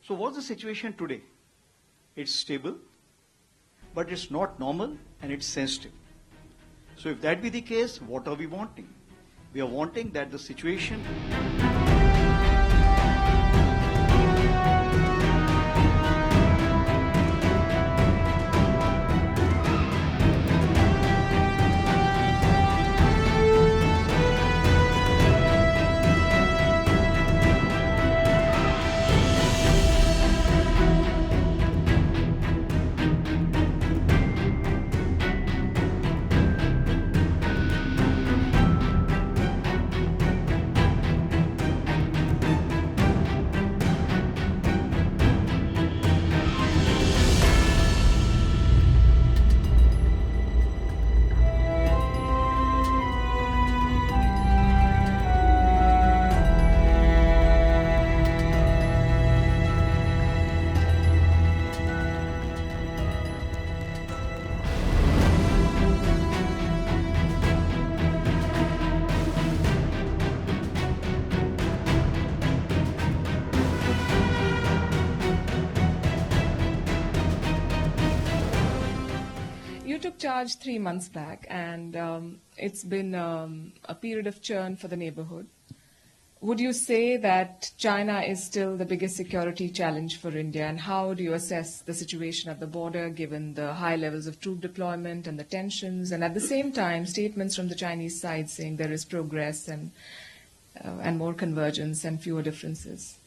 So what's the situation today? It's stable, but it's not normal and it's sensitive. So if that be the case, what are we wanting? We are wanting that the situation... You took charge 3 months back, and it's been a period of churn for the neighborhood. Would you say that China is still the biggest security challenge for India, and how do you assess the situation at the border given the high levels of troop deployment and the tensions, and at the same time statements from the Chinese side saying there is progress and more convergence and fewer differences?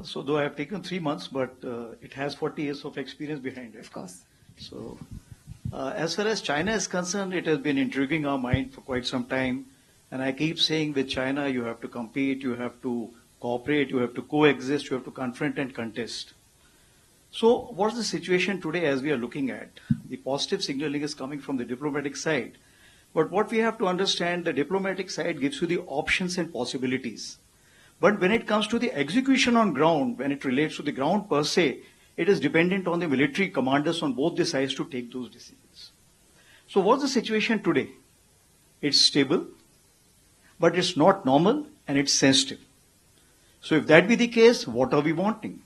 So though I have taken 3 months, but it has 40 years of experience behind it. Of course. So as far as China is concerned, it has been intriguing our mind for quite some time. And I keep saying with China, you have to compete, you have to cooperate, you have to coexist, you have to confront and contest. So what's the situation today as we are looking at? The positive signaling is coming from the diplomatic side. But what we have to understand, the diplomatic side gives you the options and possibilities. But when it comes to the execution on ground, when it relates to the ground per se, it is dependent on the military commanders on both the sides to take those decisions. So what's the situation today? It's stable, but it's not normal and it's sensitive. So if that be the case, what are we wanting?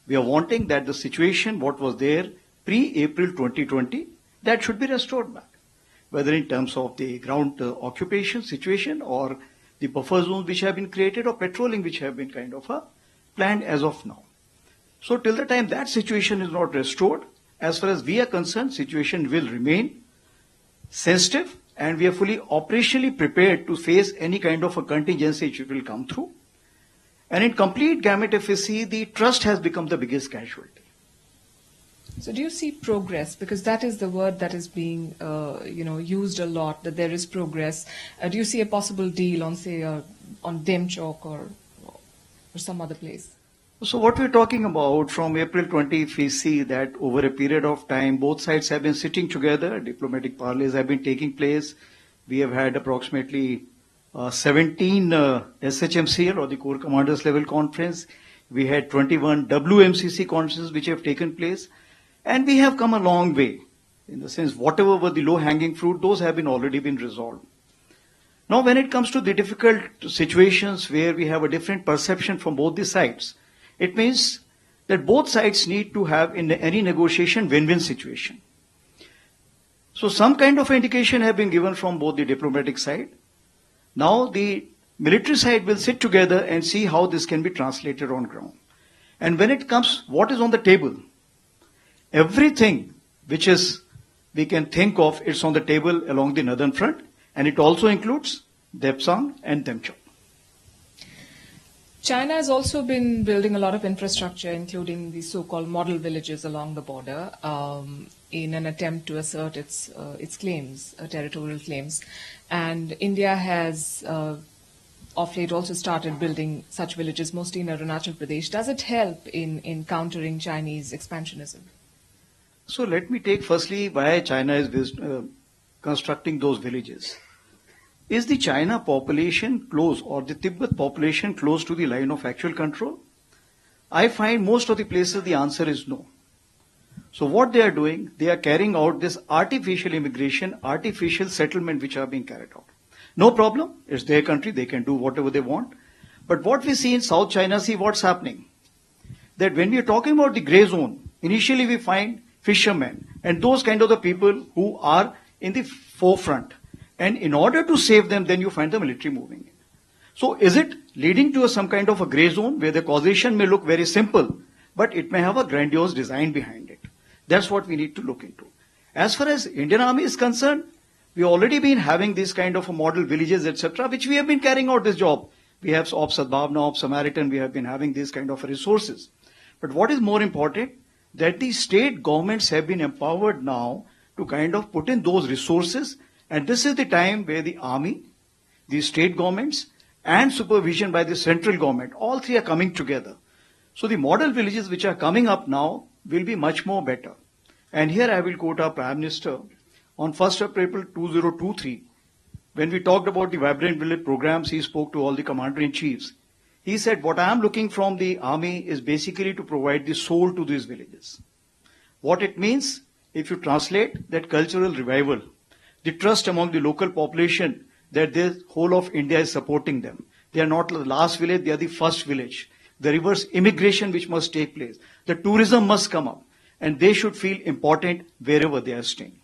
We are wanting that the situation, what was there pre-April 2020, that should be restored back. Whether in terms of the ground occupation situation or the buffer zones which have been created or patrolling which have been kind of planned as of now. So till the time that situation is not restored, as far as we are concerned, situation will remain sensitive and we are fully operationally prepared to face any kind of a contingency which will come through. And in complete gamut, if we see, the trust has become the biggest casualty. So do you see progress? Because that is the word that is being used a lot, that there is progress. Do you see a possible deal on, say, on Demchok or some other place? So what we're talking about from April 20, if we see that over a period of time, both sides have been sitting together, diplomatic parleys have been taking place. We have had approximately 17 SHMCL or the Corps Commanders Level Conference. We had 21 WMCC conferences which have taken place. And we have come a long way. In the sense, whatever were the low-hanging fruit, those have been already been resolved. Now when it comes to the difficult situations where we have a different perception from both the sides, it means that both sides need to have in any negotiation win-win situation. So some kind of indication have been given from both the diplomatic side. Now the military side will sit together and see how this can be translated on ground. And when it comes, what is on the table? Everything which is we can think of, it's on the table along the northern front, and it also includes Depsang and Demchok. China has also been building a lot of infrastructure, including the so-called model villages along the border, in an attempt to assert its claims, territorial claims. And India has, of late, also started building such villages, mostly in Arunachal Pradesh. Does it help in countering Chinese expansionism? So let me take firstly why China is constructing those villages. Is the China population close or the Tibet population close to the line of actual control? I find most of the places the answer is no. So what they are doing, they are carrying out this artificial immigration, artificial settlement which are being carried out. No problem, it's their country, they can do whatever they want. But what we see in South China, see what's happening. that when we are talking about the gray zone, initially we find fishermen and those kind of the people who are in the forefront. And in order to save them, then you find the military moving in. So is it leading to some kind of a gray zone where the causation may look very simple, but it may have a grandiose design behind it? That's what we need to look into. As far as Indian Army is concerned, we already been having this kind of a model villages, etc., which we have been carrying out this job. We have Ops Sadbhavna, Ops Samaritan, we have been having these kind of resources. But what is more important, that the state governments have been empowered now to kind of put in those resources, and this is the time where the army, the state governments, and supervision by the central government, all three are coming together. So the model villages which are coming up now will be much more better. And here I will quote our Prime Minister on 1st of April 2023. When we talked about the Vibrant Village programs, he spoke to all the commander-in-chiefs. He said, what I am looking from the army is basically to provide the soul to these villages. What it means, if you translate, that cultural revival, the trust among the local population that the whole of India is supporting them. They are not the last village, they are the first village. The reverse immigration which must take place. The tourism must come up, and they should feel important wherever they are staying.